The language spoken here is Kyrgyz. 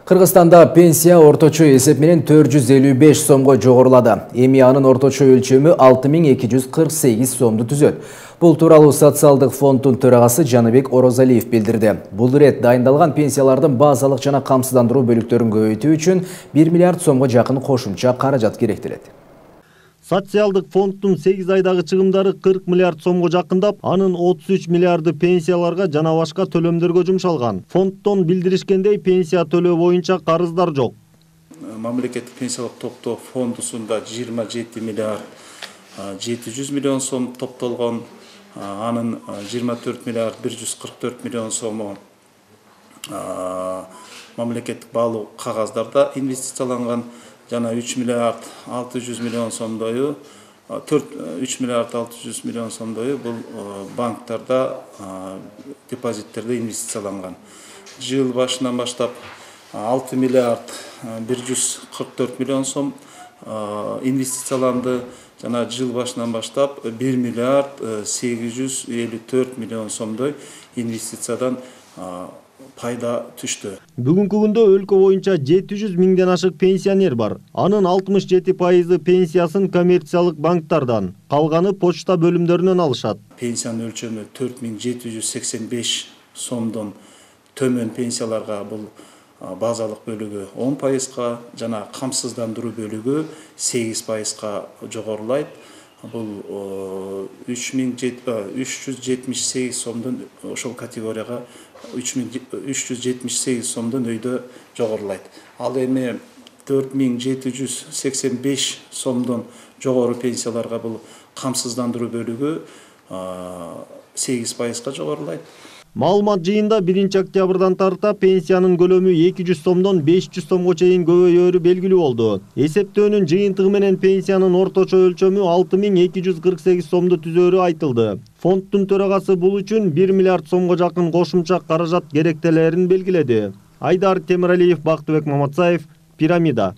Кыргызстанда пенсия орточо эсеп менен 455 сомго жогорулады. Эми анын орточо өлчөмү 6248 сомду түзөт. Бул тууралуу социалдык фонддун төрагасы Жаныбек Орозалиев билдирди. Бул ирет дайындалган пенсиялардын базалык жана камсыздандыруу бөлүктөрүн көбөйтүү үчүн 1 миллиард сомго жакын кошумча каражат керектелет. Социалдык фонддун 8 айдагы чыгымдары 40 миллиард сомго жакындап, анын 33 миллиарды пенсияларга жана башка төлөмдөргө жумшалган. Фонддон билдиришкендей, пенсия төлөө боюнча карыздар жок. Мамлекеттик пенсиялык топтоо фондусунда 27 миллиард 700 миллион сом топтолгон, анын 24 миллиард 144 миллион сому мамлекеттик баалуу кагаздарда инвестицияланган. Жана 3 миллиард 600 миллион сомдою, 3 миллиард 600 миллион сомдою бул банктарда депозиттерде инвестицияланган. Жыл башынан баштап 6 миллиард 144 миллион сом инвестицияланды. Жана жыл башынан баштап 1 миллиард 854 миллион сомдой инвестициядан пайда түштү. Бүгүнкү күндө өлкө боюнча 700 миңден ашык пенсионер бар. Анын 67% пенсиясын коммерциялык банктардан, калганы почта бөлүмдөрүнөн алышат. Пенсиянын өлчөмү 4785 сомдон төмөн пенсияларга бул базалык бөлүгү 10%, жана камсыздандыруу бөлүгү 8%га жогорулайт. Бул 378 сомдон ошол категорияга 378 сомдон өйдө жогорулайт. Ал эми 4785 сомдон жогору пенсияларга бул камсыздандыруу бөлүгү 8%га жогорулайт. Маалымат жыйында 1 октябрдан тарта пенсиянын көлөмү 200 сомдон 500 сомго чейин көбөйөөрү белгилүү болду. Эсептөөнүн жыйынтыгы менен пенсиянын орточо өлчөмү 6248 сомду түзөөрү айтылды. Фонддун төрагасы бул үчүн 1 миллиард сомго жакын кошумча каражат керектелерин белгиледи. Айдар Темиралиев, Бактыбек Маматсаев, Пирамида.